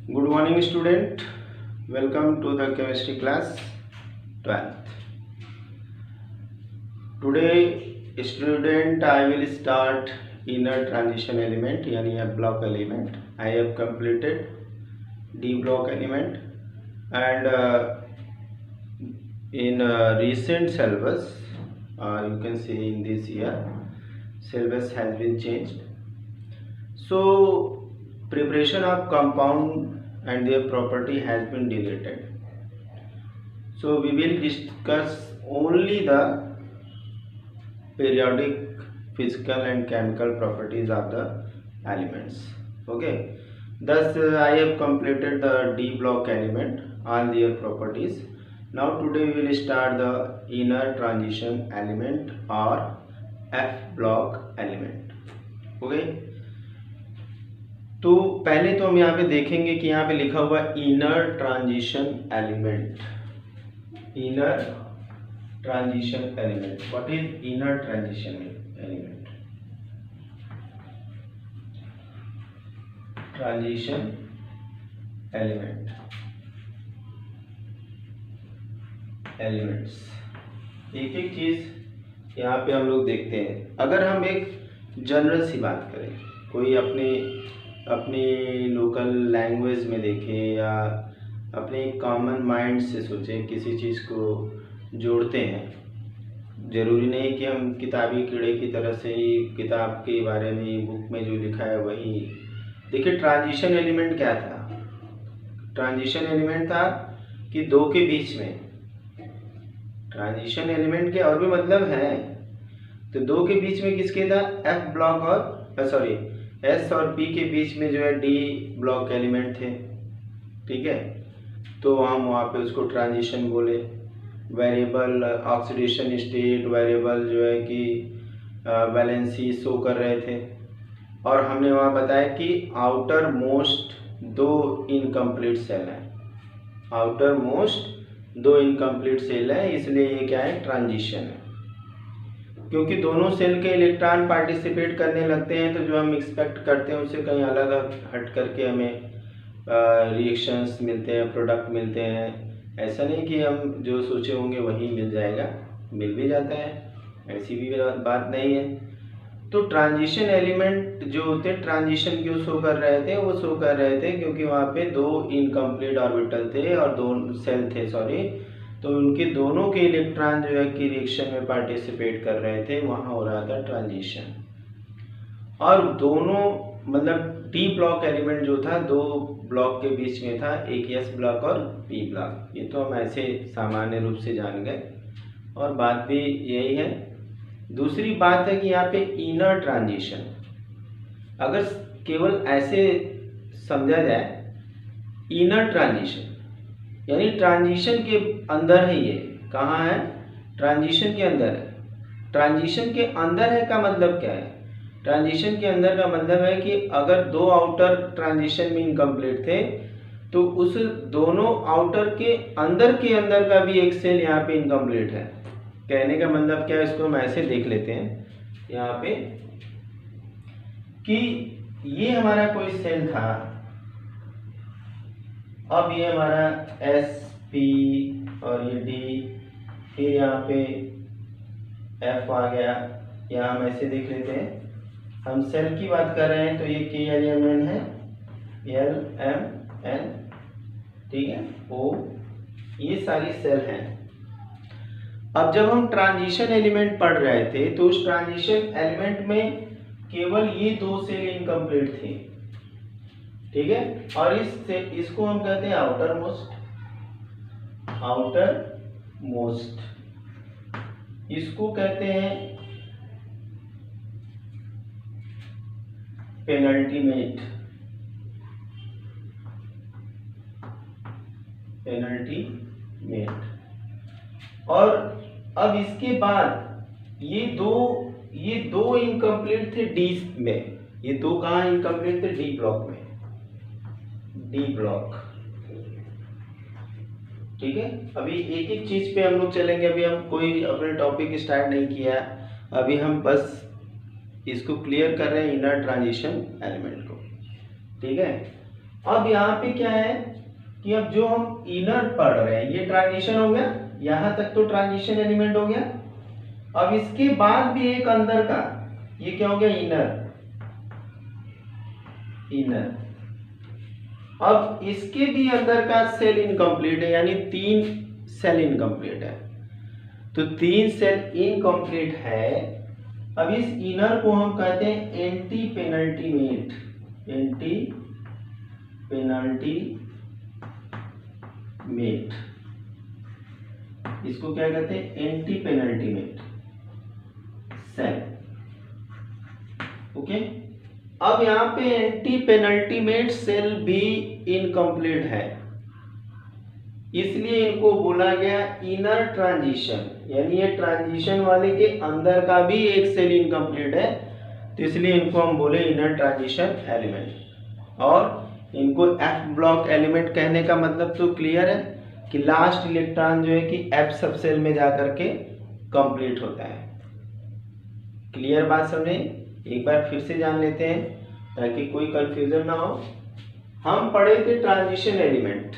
Good morning student, welcome to the chemistry class 12th. Today student I will start inner transition element यानी F block element. I have completed D block element and in recent syllabus you can see in this year syllabus has been changed. So preparation of compound and their property has been deleted. So we will discuss only the periodic physical and chemical properties of the elements. Okay, thus I have completed the D block element, all their properties. Now today we will start the inner transition element or F block element. Okay, तो पहले तो हम यहाँ पे देखेंगे कि यहाँ पे लिखा हुआ inner transition element. Inner transition element, what is inner transition element? Transition element, elements, एक एक चीज यहाँ पे हम लोग देखते हैं. अगर हम एक जनरल सी बात करें, कोई अपनी लोकल लैंग्वेज में देखें या अपने कॉमन माइंड से सोचें, किसी चीज़ को जोड़ते हैं. ज़रूरी नहीं कि हम किताबी कीड़े की तरह से ही किताब के बारे में बुक में जो लिखा है वही. देखिए ट्रांजिशन एलिमेंट क्या था? ट्रांजिशन एलिमेंट था कि दो के बीच में, ट्रांजिशन एलिमेंट के और भी मतलब है. तो दो के बीच में किसके था? एफ ब्लॉक और एस और पी के बीच में जो है डी ब्लॉक एलिमेंट थे. ठीक है, तो हम वहाँ पे उसको ट्रांजिशन बोले. वेरिएबल ऑक्सीडेशन स्टेट, वेरिएबल जो है कि वैलेंसी शो कर रहे थे. और हमने वहाँ बताया कि आउटर मोस्ट दो इनकम्प्लीट सेल हैं. आउटर मोस्ट दो इनकम्प्लीट सेल हैं, इसलिए ये क्या है? ट्रांजिशन है. क्योंकि दोनों सेल के इलेक्ट्रॉन पार्टिसिपेट करने लगते हैं, तो जो हम एक्सपेक्ट करते हैं उससे कहीं अलग हट करके हमें रिएक्शंस मिलते हैं, प्रोडक्ट मिलते हैं. ऐसा नहीं कि हम जो सोचे होंगे वही मिल जाएगा, मिल भी जाता है, ऐसी भी बात नहीं है. तो ट्रांजिशन एलिमेंट जो होते हैं ट्रांजिशन क्यों शो कर रहे थे? वो शो कर रहे थे क्योंकि वहाँ पे दो इनकम्प्लीट ऑर्बिटल थे और दो सेल थे, तो उनके दोनों के इलेक्ट्रॉन जो है कि रिएक्शन में पार्टिसिपेट कर रहे थे, वहाँ हो रहा था ट्रांजिशन. और दोनों मतलब डी ब्लॉक एलिमेंट जो था दो ब्लॉक के बीच में था, एक एस ब्लॉक और पी ब्लॉक. ये तो हम ऐसे सामान्य रूप से जान गए और बात भी यही है. दूसरी बात है कि यहाँ पे इनर ट्रांजिशन, अगर केवल ऐसे समझा जाए, इनर ट्रांजिशन यानी ट्रांजिशन के अंदर है. ये कहाँ है? ट्रांजिशन के अंदर है. ट्रांजिशन के अंदर है का मतलब क्या है? ट्रांजिशन के अंदर का मतलब है कि अगर दो आउटर ट्रांजिशन में इनकम्प्लीट थे, तो उस दोनों आउटर के अंदर का भी एक सेल यहाँ पे इनकम्प्लीट है. कहने का मतलब क्या है? इसको हम ऐसे देख लेते हैं यहाँ पे कि ये हमारा कोई सेल था. अब ये हमारा एस पी और ये डी, फिर यहाँ पे एफ आ गया. यहाँ हम ऐसे देख लेते हैं, हम सेल की बात कर रहे हैं तो ये के एल एम एन है, एल एम एन, ठीक है, ओ, ये सारी सेल हैं. अब जब हम ट्रांजिशन एलिमेंट पढ़ रहे थे तो उस ट्रांजिशन एलिमेंट में केवल ये दो सेल इनकम्प्लीट थे. ठीक है, और इसको हम कहते हैं आउटर मोस्ट. आउटर मोस्ट इसको कहते हैं पेनल्टीमेट. और अब इसके बाद ये दो इनकम्प्लीट थे डी में. ये दो कहाँ इनकम्प्लीट थे? डी ब्लॉक में. डी ब्लॉक, ठीक है. अभी एक एक चीज पे हम लोग चलेंगे. अभी हम कोई अपने टॉपिक स्टार्ट नहीं किया, अभी हम बस इसको क्लियर कर रहे हैं इनर ट्रांजिशन एलिमेंट को. ठीक है, अब यहाँ पे क्या है कि अब जो हम इनर पढ़ रहे हैं ये ट्रांजिशन हो गया, यहां तक तो ट्रांजिशन एलिमेंट हो गया। अब इसके बाद भी एक अंदर का, ये क्या हो गया, इनर। अब इसके भी अंदर का सेल इनकम्प्लीट है, यानी 3 सेल इनकम्प्लीट है। तो 3 सेल इनकम्प्लीट है। अब इस इनर को हम कहते हैं एंटी पेनल्टीमेट, इसको क्या कहते हैं, एंटी पेनल्टीमेट सेल। ओके, अब यहां पे एंटी पेनल्टीमेट सेल भी इनकम्प्लीट है, इसलिए इनको बोला गया इनर ट्रांजिशन, यानी ये ट्रांजिशन वाले के अंदर का भी एक सेल इनकम्प्लीट है, तो इसलिए इनको हम बोले इनर ट्रांजिशन एलिमेंट। और इनको एफ ब्लॉक एलिमेंट कहने का मतलब तो क्लियर है कि लास्ट इलेक्ट्रॉन जो है कि एफ सब सेल में जाकर के कंप्लीट होता है। क्लियर बात समझे? एक बार फिर से जान लेते हैं ताकि कोई कंफ्यूजन ना हो। हम पढ़े थे ट्रांजिशन एलिमेंट,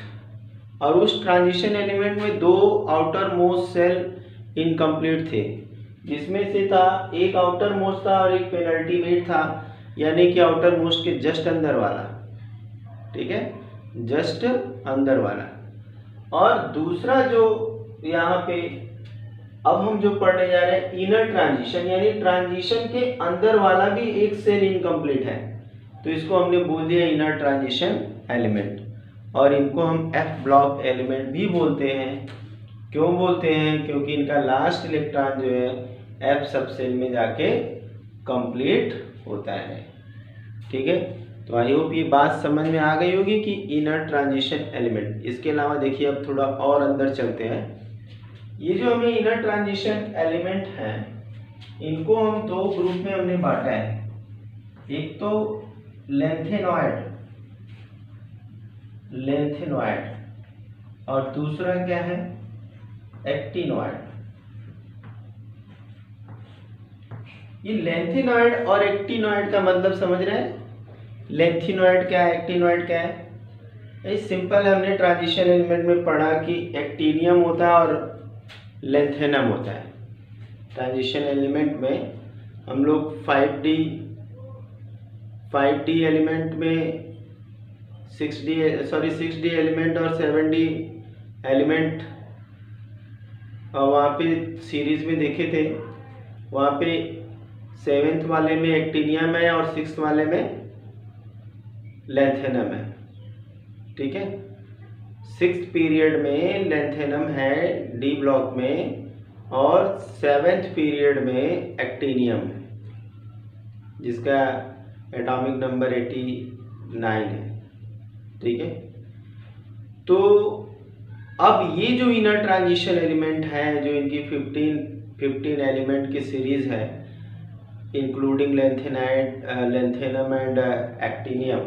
और उस ट्रांजिशन एलिमेंट में 2 आउटर मोस्ट सेल इनकम्प्लीट थे, जिसमें से था एक आउटर मोस्ट था और एक पेनल्टीमेट था, यानी कि आउटर मोस्ट के जस्ट अंदर वाला, ठीक है, जस्ट अंदर वाला। और दूसरा जो यहाँ पे अब हम जो पढ़ने जा रहे हैं इनर ट्रांजिशन, यानी ट्रांजिशन के अंदर वाला भी एक सेल इनकम्प्लीट है, तो इसको हमने बोल दिया इनर ट्रांजिशन एलिमेंट। और इनको हम एफ ब्लॉक एलिमेंट भी बोलते हैं। क्यों बोलते हैं? क्योंकि इनका लास्ट इलेक्ट्रॉन जो है एफ सब सेल में जाके कंप्लीट होता है। ठीक है, तो आई होप ये बात समझ में आ गई होगी कि इनर ट्रांजिशन एलिमेंट। इसके अलावा देखिए अब थोड़ा और अंदर चलते हैं। ये जो हमें इनर ट्रांजिशन एलिमेंट हैं, इनको हम 2 ग्रुप में हमने बांटा है। एक तो लेंथेनॉइड और दूसरा क्या है, एक्टिनॉइड। ये लेंथेनॉइड और एक्टिनॉइड का मतलब समझ रहे हैं? लेंथेनॉइड क्या है, एक्टिनॉइड क्या है? ये सिंपल है, हमने ट्रांजिशन एलिमेंट में पढ़ा कि एक्टिनियम होता है और लेंथेनम होता है। ट्रांजिशन एलिमेंट में हम लोग 5D एलिमेंट में 6D एलिमेंट और 7D एलिमेंट वहाँ पे सीरीज में देखे थे। वहाँ पे 7th वाले में एक्टिनियम है और 6th वाले में लेंथेनम है। ठीक है, 6th पीरियड में लेंथेनम है डी ब्लॉक में, और 7th पीरियड में एक्टिनियम है जिसका एटॉमिक नंबर 89 है। ठीक है, तो अब ये जो इनर ट्रांजिशन एलिमेंट है, जो इनकी 15 एलिमेंट की सीरीज है, इंक्लूडिंग लेंथेनम एंड एक्टिनियम।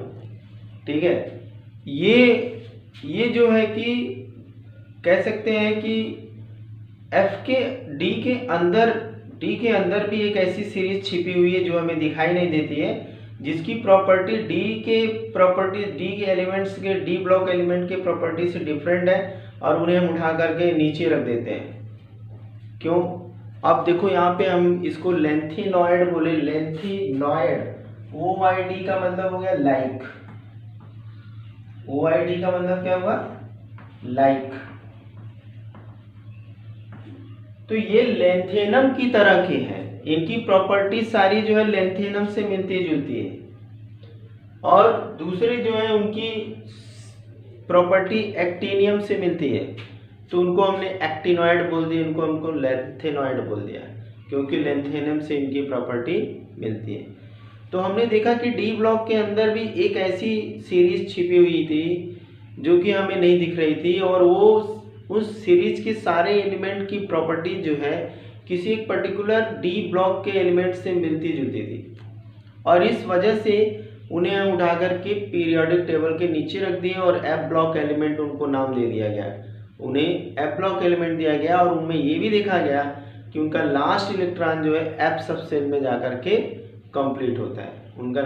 ठीक है, ये जो है कि कह सकते हैं कि एफ के डी के अंदर भी एक ऐसी सीरीज छिपी हुई है जो हमें दिखाई नहीं देती है, जिसकी प्रॉपर्टी डी के एलिमेंट्स के डी ब्लॉक एलिमेंट के प्रॉपर्टी से डिफरेंट है, और उन्हें हम उठा करके नीचे रख देते हैं। क्यों? अब देखो यहाँ पे हम इसको लेंथेनॉइड बोले, लेंथेनॉइड, OID का मतलब हो गया लाइक। OID का मतलब क्या हुआ? लाइक। तो ये लेंथेनम की तरह के हैं, इनकी प्रॉपर्टी सारी जो है लेंथेनम से मिलती जुलती है, और दूसरे जो है उनकी प्रॉपर्टी एक्टिनियम से मिलती है, तो उनको हमने एक्टिनॉइड बोल दिया, इनको हमको लेंथेनॉइड बोल दिया, क्योंकि लेंथेनम से इनकी प्रॉपर्टी मिलती है। तो हमने देखा कि डी ब्लॉक के अंदर भी एक ऐसी सीरीज छिपी हुई थी जो कि हमें नहीं दिख रही थी, और वो उस सीरीज के सारे एलिमेंट की प्रॉपर्टी जो है किसी एक पर्टिकुलर डी ब्लॉक के एलिमेंट से मिलती जुलती थी, और इस वजह से उन्हें हम उठा करके पीरियोडिक टेबल के नीचे रख दिए और एफ ब्लॉक एलिमेंट उनको नाम दे दिया गया, उन्हें एफ ब्लॉक एलिमेंट दिया गया। और उनमें ये भी देखा गया कि उनका लास्ट इलेक्ट्रॉन जो है एफ सब सेल में जाकर के कंप्लीट होता है, उनका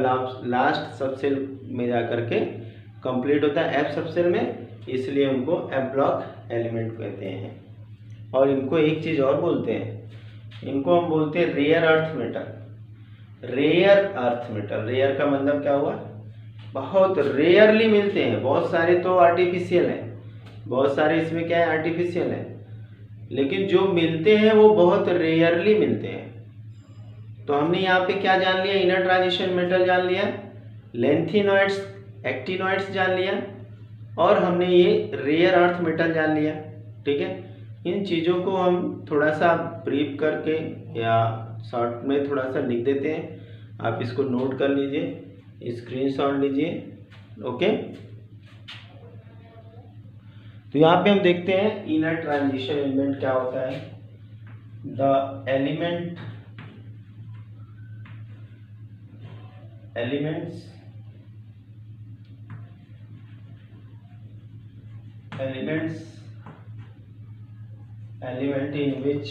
लास्ट सब सेल में जाकर के कंप्लीट होता है एफ सबसेल में, इसलिए उनको एफ ब्लॉक एलिमेंट कहते हैं। और इनको एक चीज़ और बोलते हैं, इनको हम बोलते हैं rare earth metal. Rare earth metal, rare का मतलब क्या हुआ, बहुत रेयरली मिलते हैं। बहुत सारे तो आर्टिफिशियल हैं, बहुत सारे इसमें क्या है आर्टिफिशियल है, लेकिन जो मिलते हैं वो बहुत रेयरली मिलते हैं। तो हमने यहाँ पे क्या जान लिया, इनर ट्रांजिशन मेटल जान लिया, लेंथिनॉइड्स एक्टिनॉइड्स जान लिया, और हमने ये रेयर अर्थ मेटल जान लिया। ठीक है, इन चीज़ों को हम थोड़ा सा ब्रीफ करके या शॉर्ट में थोड़ा सा लिख देते हैं। आप इसको नोट कर लीजिए, स्क्रीनशॉट लीजिए। ओके, तो यहाँ पे हम देखते हैं इनर ट्रांजिशन एलिमेंट क्या होता है। The elements element in which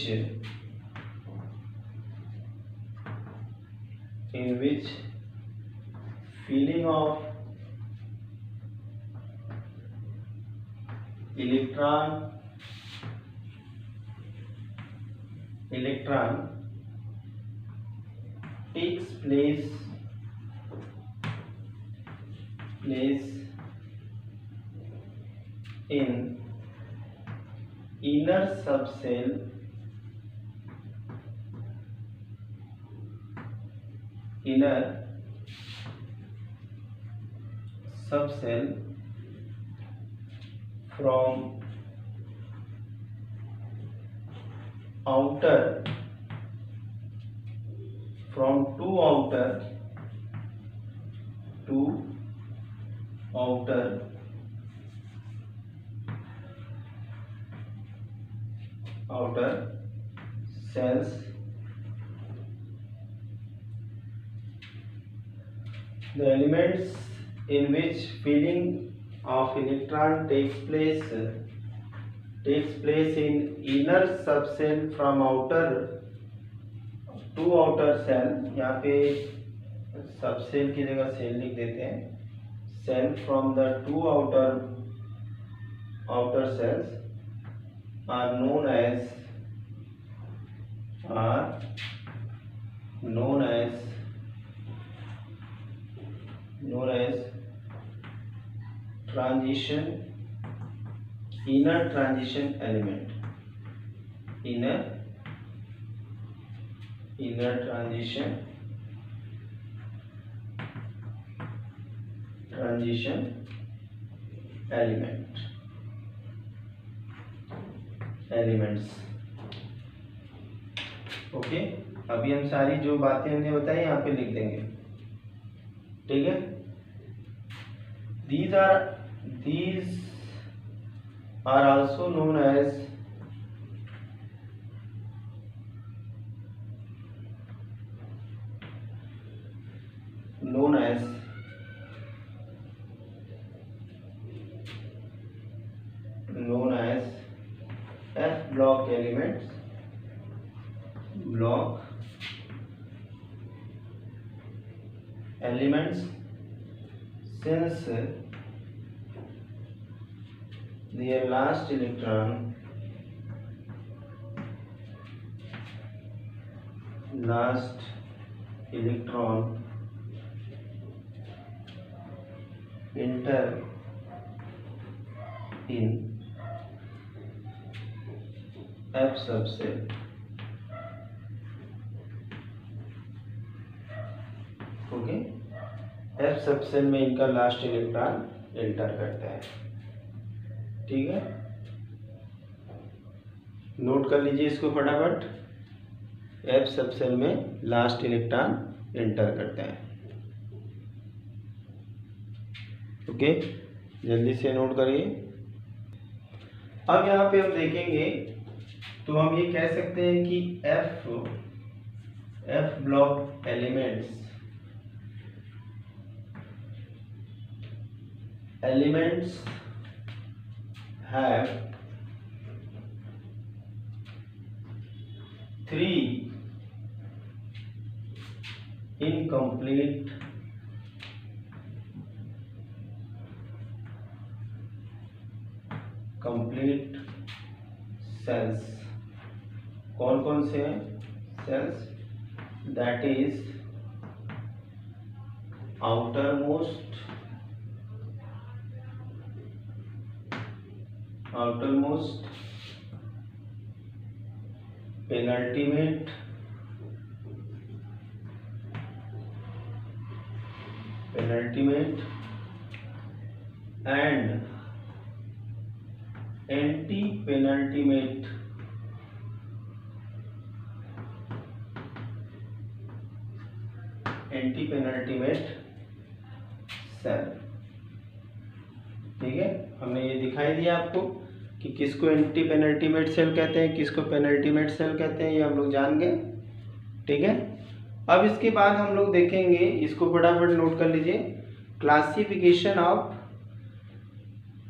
filling of electron takes place in inner subcell from two outer cells. The elements in which filling of electron takes place in inner subcell from two outer cell। यहाँ पे subshell की जगह cell लिख देते हैं। Cell from the two outer cells are known as inner transition element। inner transition elements। Okay, अभी हम सारी जो बातें हमने बताई यहाँ पे लिख देंगे। ठीक है, these are also known as F block elements। Since their last electron enter in F subcell। Okay, F subshell में इनका लास्ट इलेक्ट्रॉन एंटर करता है। ठीक है, नोट कर लीजिए इसको फटाफट। F सबसेल में लास्ट इलेक्ट्रॉन एंटर करता है। ओके, जल्दी से नोट करिए। अब यहाँ पे हम देखेंगे तो हम ये कह सकते हैं कि F block elements have 3 incomplete complete shells कौन कौन से हैं shells, that is outermost penultimate and anti-penultimate shell. ठीक है, हमने ये दिखाई दिया आपको कि किसको एंटी पेनल्टीमेट सेल कहते हैं, किसको पेनल्टीमेट सेल कहते हैं, ये हम लोग जान गए। ठीक है, अब इसके बाद हम लोग देखेंगे, इसको फटाफट नोट कर लीजिए, classification of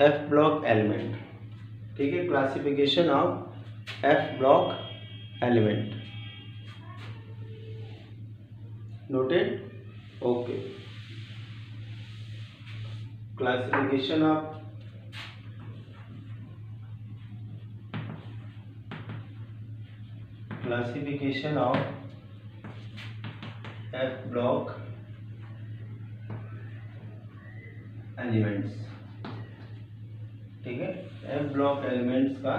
F block element. ठीक है, classification of F block element, noted, okay. Classification of F block elements. ठीक है, एफ ब्लॉक एलिमेंट्स का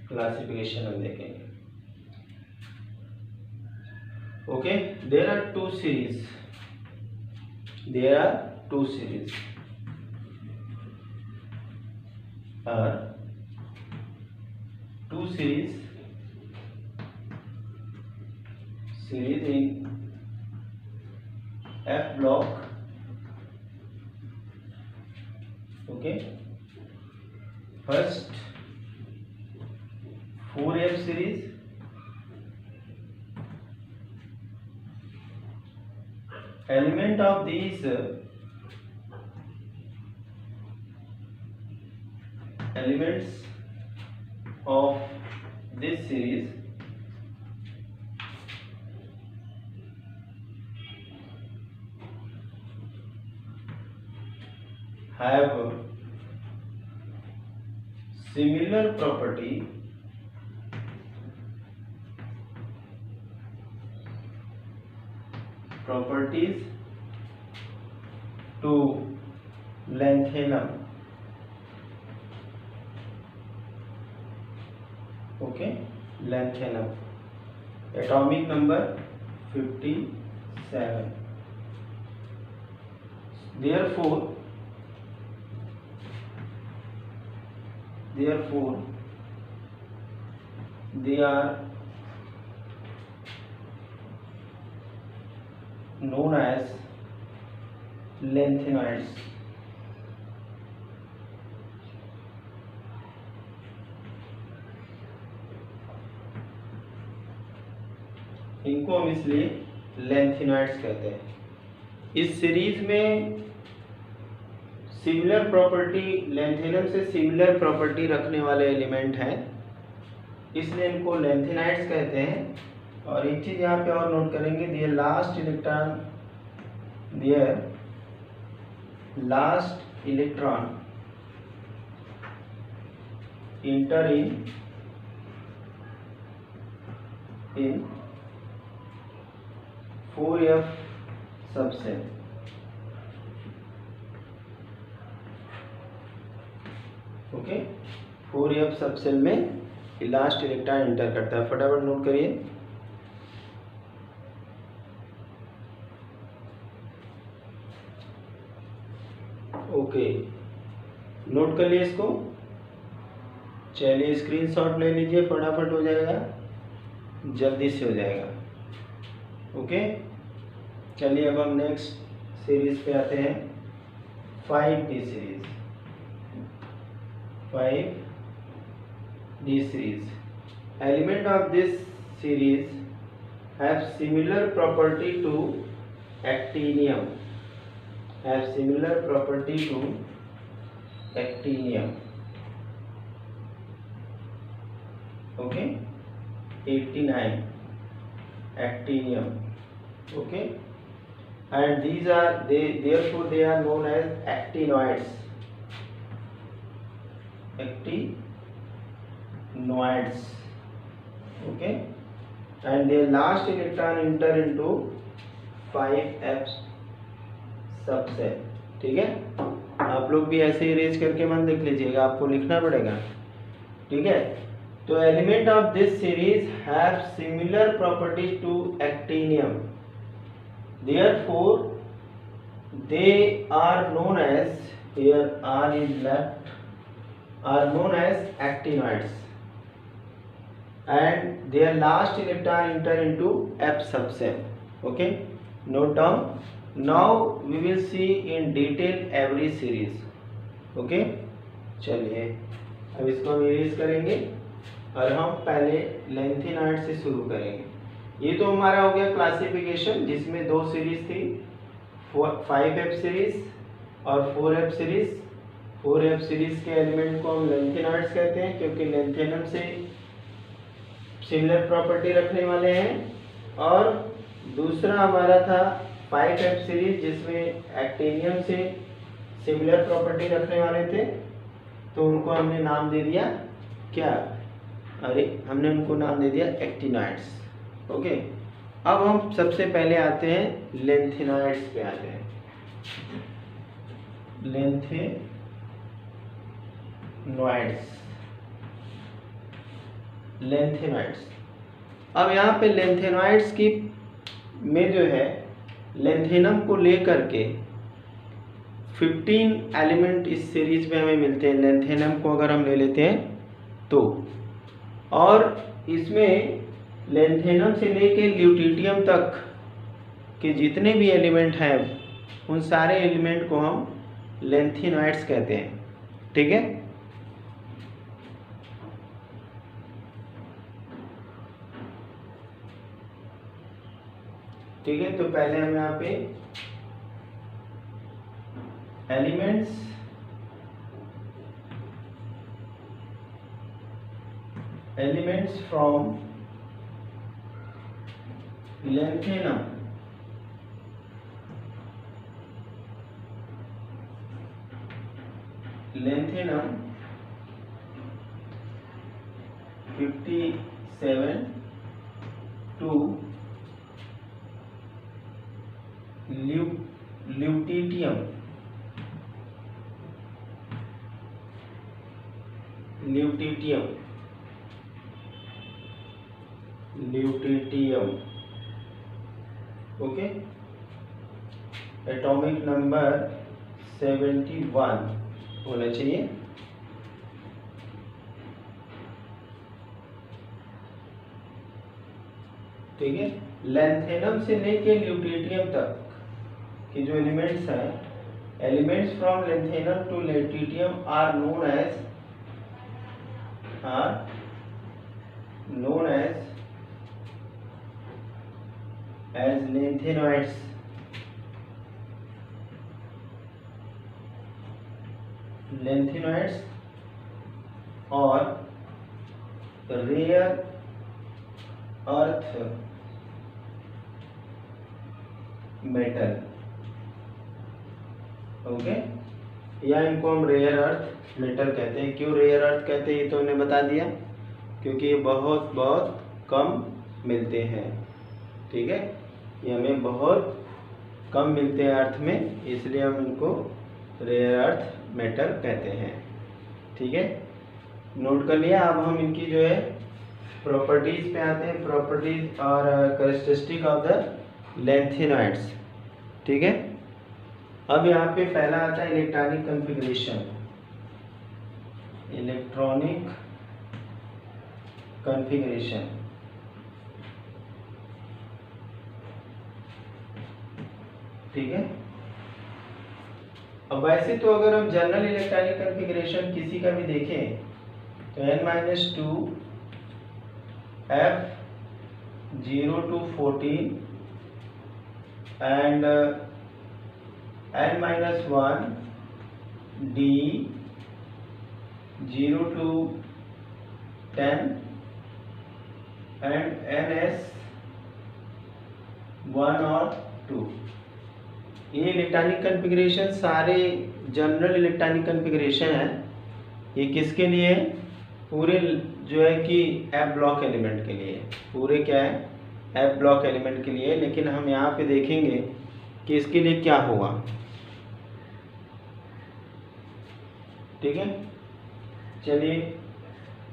क्लासिफिकेशन हम देखेंगे। Okay, there are two series in F block. Okay, first 4F series, element of these elements of this series have similar properties to lanthanum. Okay, lanthanum, atomic number 57. Therefore they are known as lanthanoids. इनको हम इसलिए lanthanoids कहते हैं। इस series में similar property, lanthanum से similar property रखने वाले एलिमेंट हैं, इसलिए इनको लैंथेनाइड्स कहते हैं। और एक चीज यहाँ पे और नोट करेंगे, दियर लास्ट इलेक्ट्रॉन इंटर इन 4F subshell. Okay, 4F subshell में लास्ट इलेक्ट्रॉन एंटर करता है, फटाफट नोट करिए। ओके, नोट कर लिए इसको, चलिए स्क्रीनशॉट ले लीजिए, फटाफट हो जाएगा, जल्दी से हो जाएगा। ओके, चलिए अब हम नेक्स्ट सीरीज पे आते हैं, 5D series. 5D series. Element of this series have similar property to actinium. Okay, 89 actinium. Okay, and therefore they are known as actinoids. actinoids. Okay, and their last electron enter into 5f subshell. ठीक है, आप लोग भी ऐसे erase करके मन देख लीजिएगा, आपको लिखना पड़ेगा. ठीक है, तो element of this series have similar properties to actinium, therefore they are known as, here R is left, are known as actinoids, and their last electron enter into F subcell. Okay, note down. Now we will see in detail every series. Okay, चलिए अब इसको हम erase करेंगे और हम पहले lanthanoid से शुरू करेंगे. ये तो हमारा हो गया क्लासिफिकेशन, जिसमें दो सीरीज थी, 5f सीरीज और 4f सीरीज. 4f सीरीज के एलिमेंट को हम लेंथेनॉइड्स कहते हैं, क्योंकि लेंथेनम से सिमिलर प्रॉपर्टी रखने वाले हैं. और दूसरा हमारा था 5f सीरीज, जिसमें एक्टिनियम से सिमिलर प्रॉपर्टी रखने वाले थे, तो उनको हमने नाम दे दिया क्या, अरे हमने उनको नाम दे दिया एक्टिनॉइड्स. ओके, अब हम सबसे पहले आते हैं लेंथेनॉइड्स पे आते हैं. लेंथेनॉइड्स. अब यहाँ पे लेंथेनॉइड्स की में जो है लेंथेनम को लेकर के 15 एलिमेंट इस सीरीज में हमें मिलते हैं. लेंथेनम को अगर हम ले लेते हैं तो, और इसमें लेंथेनम से लेके ल्यूटिटियम तक के जितने भी एलिमेंट हैं, उन सारे एलिमेंट को हम लेंथेनॉइड्स कहते हैं. ठीक है, ठीक है. तो पहले हम यहाँ पे elements from lanthanum lanthanum 57 to lutetium okay. Atomic number 71 होना चाहिए. ठीक है, लेंथेनम से लेके ल्यूटिटियम तक के जो एलिमेंट्स हैं, elements from lanthanum to lutetium are known as lanthanoids. और रेयर अर्थ मेटल. ओके, या इनको हम रेयर अर्थ मेटल कहते हैं. क्यों रेयर अर्थ कहते हैं ये तो हमने बता दिया, क्योंकि ये बहुत बहुत कम मिलते हैं. ठीक है, ये हमें बहुत कम मिलते हैं अर्थ में, इसलिए हम इनको रेयर अर्थ मेटल कहते हैं. ठीक है, नोट कर लिया. अब हम इनकी जो है प्रॉपर्टीज पे आते हैं, प्रॉपर्टीज और कैरेक्टरिस्टिक ऑफ द लेंथेनॉइड्स. ठीक है, अब यहाँ पे पहला आता है इलेक्ट्रॉनिक कॉन्फ़िगरेशन. ठीक है, अब वैसे तो अगर हम जनरल इलेक्ट्रॉनिक कॉन्फ़िगरेशन किसी का भी देखें तो n-2 F 0 to 14 and n-1 D 0 to 10 and ns 1 और 2. ये इलेक्ट्रॉनिक कॉन्फ़िगरेशन सारे जनरल इलेक्ट्रॉनिक कॉन्फ़िगरेशन है ये किसके लिए है? पूरे जो है कि एफ ब्लॉक एलिमेंट के लिए, पूरे क्या है, एफ ब्लॉक एलिमेंट के लिए। लेकिन हम यहाँ पे देखेंगे कि इसके लिए क्या होगा। ठीक है, चलिए,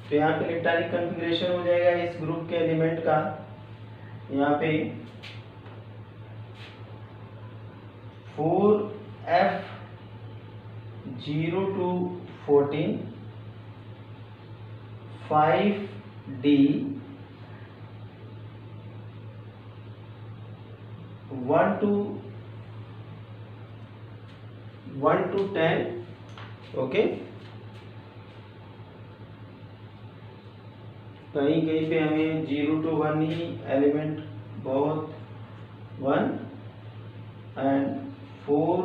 तो यहाँ पे इलेक्ट्रॉनिक कॉन्फ़िगरेशन हो जाएगा इस ग्रुप के एलिमेंट का। यहाँ पे 4F0 to 14, 5D 1 to 10, okay. कहीं कहीं पे हमें 0 to 1 ही एलिमेंट बहुत 1 एंड 4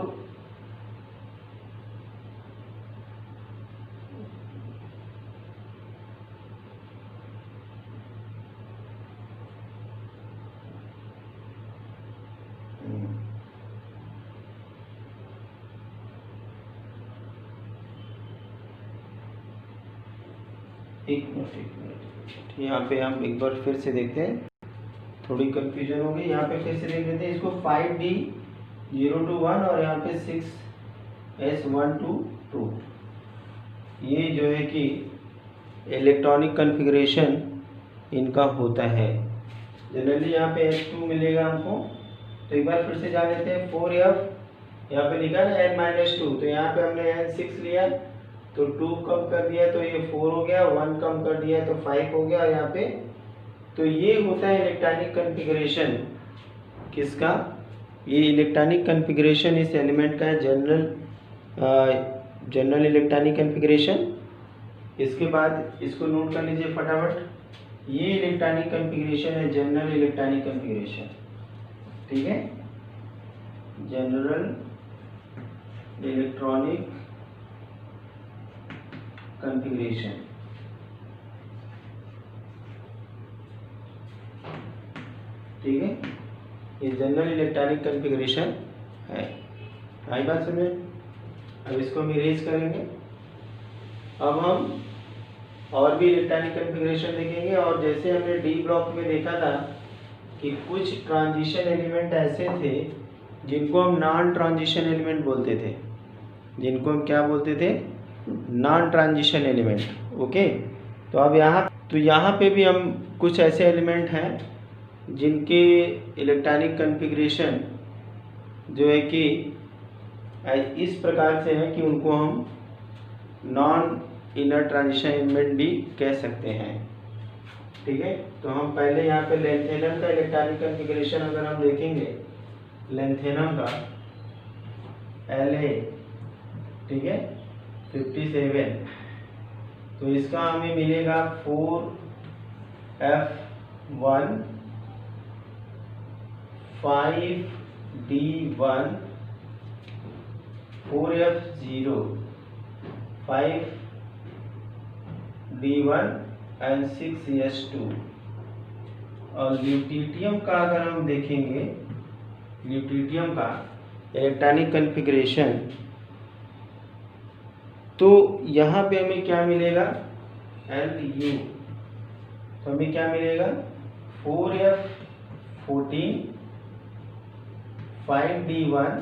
एक मिनट यहाँ पे हम एक बार फिर से देखते हैं, थोड़ी कंफ्यूजन हो गई। यहाँ पे फिर से देख लेते हैं इसको। 5D 0 to 1 और यहाँ पे 6S1 to 2। ये जो है कि इलेक्ट्रॉनिक कॉन्फ़िगरेशन इनका होता है। जनरली यहाँ पे S2 मिलेगा हमको। तो एक बार फिर से जान लेते हैं। 4F यहाँ पे लिखा ना n-2, तो यहाँ पे हमने n6 लिया तो 2 कम कर दिया तो ये 4 हो गया, 1 कम कर दिया तो 5 हो गया यहाँ पे। तो ये होता है इलेक्ट्रॉनिक कॉन्फ़िगरेशन किसका? ये इलेक्ट्रॉनिक कॉन्फ़िगरेशन इस एलिमेंट का है, जनरल इलेक्ट्रॉनिक कॉन्फ़िगरेशन। इसके बाद इसको नोट कर लीजिए फटाफट। ये इलेक्ट्रॉनिक कॉन्फ़िगरेशन है जनरल इलेक्ट्रॉनिक कॉन्फ़िगरेशन। ठीक है, जनरल इलेक्ट्रॉनिक कॉन्फ़िगरेशन। ठीक है, ये जनरल इलेक्ट्रॉनिक कॉन्फ़िगरेशन है। आई बात समझ? अब इसको हम इरेज करेंगे। अब हम और भी इलेक्ट्रॉनिक कॉन्फ़िगरेशन देखेंगे। और जैसे हमने डी ब्लॉक में देखा था कि कुछ ट्रांजिशन एलिमेंट ऐसे थे जिनको हम नॉन ट्रांजिशन एलिमेंट बोलते थे, जिनको हम क्या बोलते थे? Non transition element. ओके, तो अब यहाँ पे भी हम कुछ ऐसे एलिमेंट हैं जिनके इलेक्ट्रॉनिक कॉन्फ़िगरेशन जो है कि इस प्रकार से है कि उनको हम नॉन इनर ट्रांजिशन एलिमेंट भी कह सकते हैं। ठीक है, तो हम पहले यहाँ पे लेंथेनम का इलेक्ट्रॉनिक कॉन्फ़िगरेशन अगर हम देखेंगे, लेंथेनम का LA, ठीक है, 57, तो इसका हमें मिलेगा 4F1 5D1 4F0 5D1 and 6S2। और ल्यूटिटियम का अगर हम देखेंगे, ल्यूटिटियम का इलेक्ट्रॉनिक कॉन्फ़िगरेशन, तो यहाँ पे हमें क्या मिलेगा? LU, तो हमें क्या मिलेगा? 4F14 5D1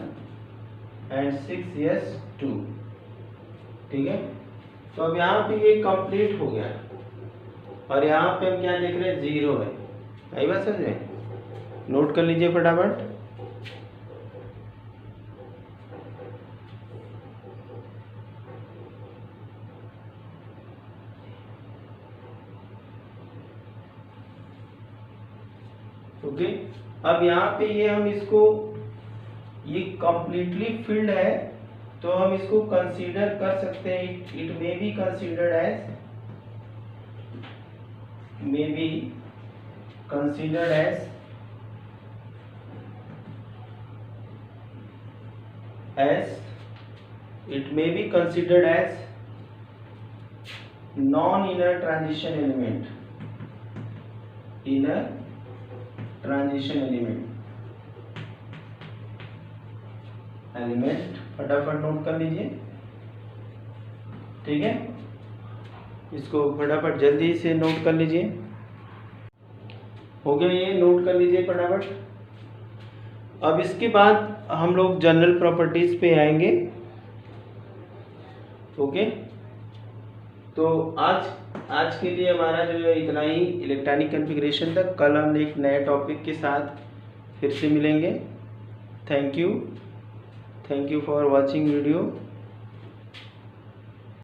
and 6S2। ठीक है, तो अब यहाँ पे ये कंप्लीट हो गया और यहाँ पे हम क्या देख रहे हैं? 0 है। आई बात समझ में? नोट कर लीजिए फटाफट। ओके, अब यहाँ पे ये हम इसको, ये कंप्लीटली फिल्ड है तो हम इसको कंसीडर कर सकते हैं। It may be considered as non inner transition element फटाफट नोट कर लीजिए। ठीक है, इसको फटाफट जल्दी से नोट कर लीजिए। हो गया, ये नोट कर लीजिए फटाफट। अब इसके बाद हम लोग जनरल प्रॉपर्टीज पे आएंगे। ओके, तो आज के लिए हमारा जो है इतना ही इलेक्ट्रॉनिक कॉन्फ़िगरेशन तक। कल हम एक नए टॉपिक के साथ फिर से मिलेंगे। Thank you for watching video.